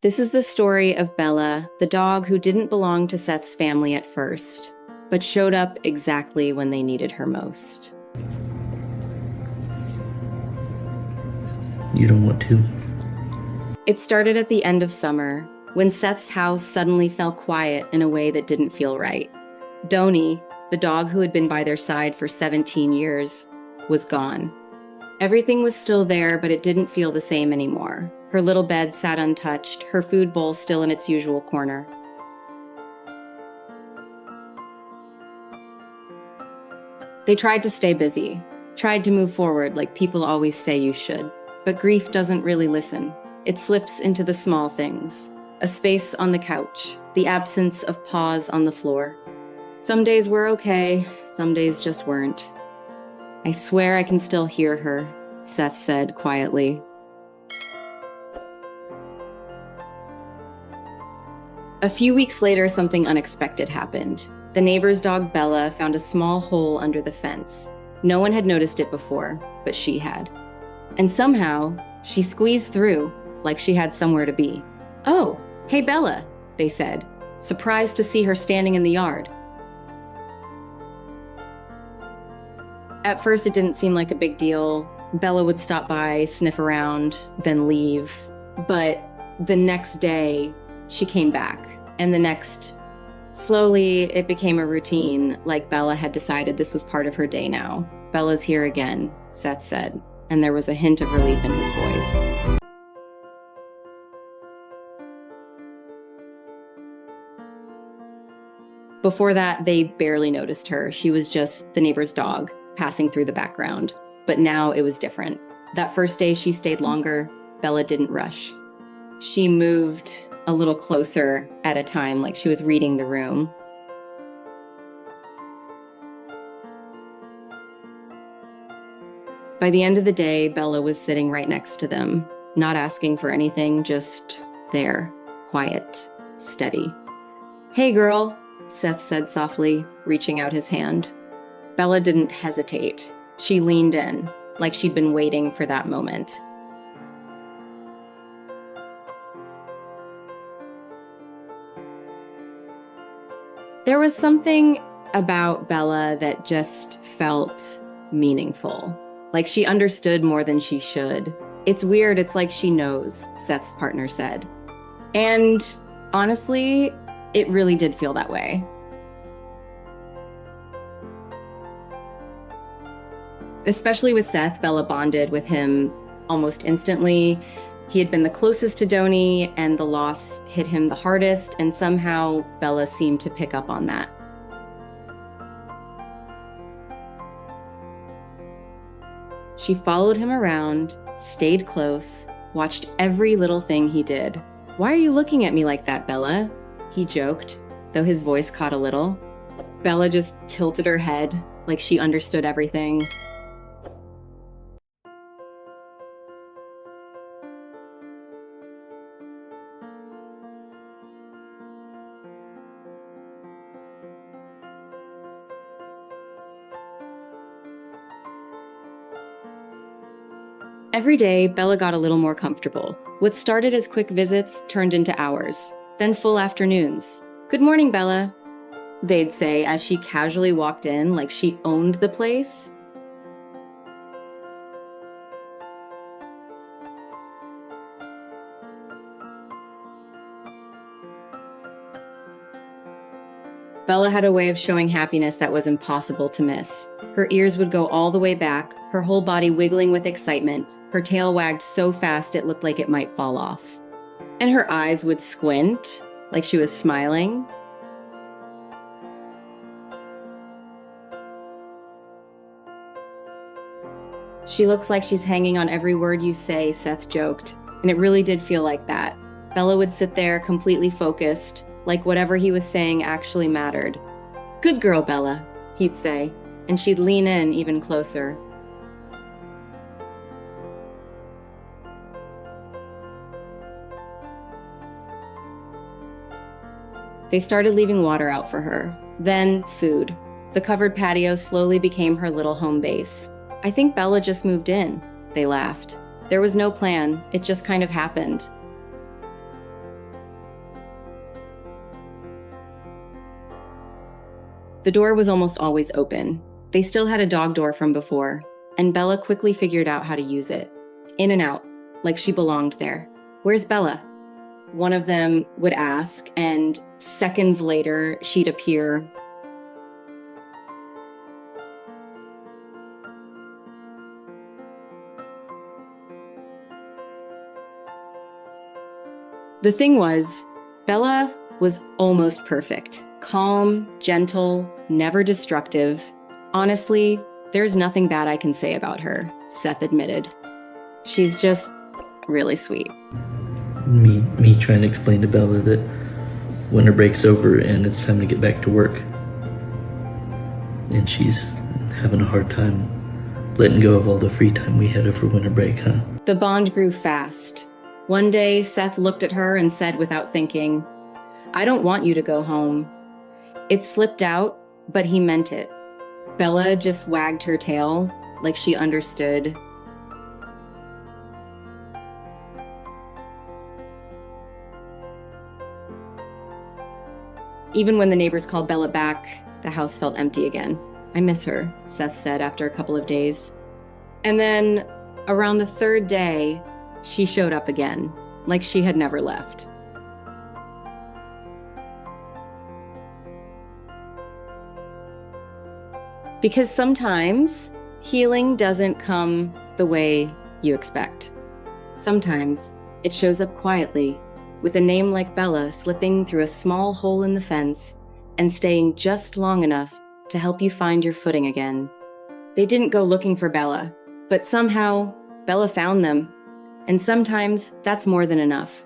This is the story of Bella, the dog who didn't belong to Seth's family at first, but showed up exactly when they needed her most. You don't want to? It started at the end of summer, when Seth's house suddenly fell quiet in a way that didn't feel right. Doney, the dog who had been by their side for 17 years, was gone. Everything was still there, but it didn't feel the same anymore. Her little bed sat untouched, her food bowl still in its usual corner. They tried to stay busy, tried to move forward like people always say you should. But grief doesn't really listen. It slips into the small things. A space on the couch, the absence of paws on the floor. Some days were okay, some days just weren't. I swear I can still hear her, Seth said quietly. A few weeks later, something unexpected happened. The neighbor's dog Bella found a small hole under the fence. No one had noticed it before, but she had. And somehow, she squeezed through, like she had somewhere to be. "Oh, hey Bella," they said, surprised to see her standing in the yard. At first, it didn't seem like a big deal. Bella would stop by, sniff around, then leave. But the next day, she came back. And the next, slowly, it became a routine, like Bella had decided this was part of her day now. "Bella's here again," Seth said, and there was a hint of relief in his voice. Before that, they barely noticed her. She was just the neighbor's dog, passing through the background. But now it was different. That first day she stayed longer, Bella didn't rush. She moved a little closer at a time, like she was reading the room. By the end of the day, Bella was sitting right next to them, not asking for anything, just there, quiet, steady. "Hey girl," Seth said softly, reaching out his hand. Bella didn't hesitate. She leaned in, like she'd been waiting for that moment. There was something about Bella that just felt meaningful. Like she understood more than she should. "It's weird, it's like she knows," Seth's partner said. And honestly, it really did feel that way. Especially with Seth, Bella bonded with him almost instantly. He had been the closest to Doney, and the loss hit him the hardest, and somehow Bella seemed to pick up on that. She followed him around, stayed close, watched every little thing he did. "Why are you looking at me like that, Bella?" he joked, though his voice caught a little. Bella just tilted her head, like she understood everything. Every day, Bella got a little more comfortable. What started as quick visits turned into hours, then full afternoons. "Good morning, Bella," they'd say as she casually walked in like she owned the place. Bella had a way of showing happiness that was impossible to miss. Her ears would go all the way back, her whole body wiggling with excitement. Her tail wagged so fast it looked like it might fall off. And her eyes would squint, like she was smiling. "She looks like she's hanging on every word you say," Seth joked, and it really did feel like that. Bella would sit there completely focused, like whatever he was saying actually mattered. "Good girl, Bella," he'd say, and she'd lean in even closer. They started leaving water out for her, then food. The covered patio slowly became her little home base. "I think Bella just moved in," they laughed. There was no plan, it just kind of happened. The door was almost always open. They still had a dog door from before, and Bella quickly figured out how to use it. In and out, like she belonged there. "Where's Bella?" one of them would ask, and seconds later, she'd appear. The thing was, Bella was almost perfect. Calm, gentle, never destructive. Honestly, there's nothing bad I can say about her, Seth admitted. She's just really sweet. Me trying to explain to Bella that winter break's over and it's time to get back to work. And she's having a hard time letting go of all the free time we had over winter break, huh? The bond grew fast. One day, Seth looked at her and said without thinking, "I don't want you to go home." It slipped out, but he meant it. Bella just wagged her tail like she understood. Even when the neighbors called Bella back, the house felt empty again. "I miss her," Seth said after a couple of days. And then, around the third day, she showed up again, like she had never left. Because sometimes healing doesn't come the way you expect. Sometimes it shows up quietly, with a name like Bella slipping through a small hole in the fence and staying just long enough to help you find your footing again. They didn't go looking for Bella, but somehow Bella found them. And sometimes that's more than enough.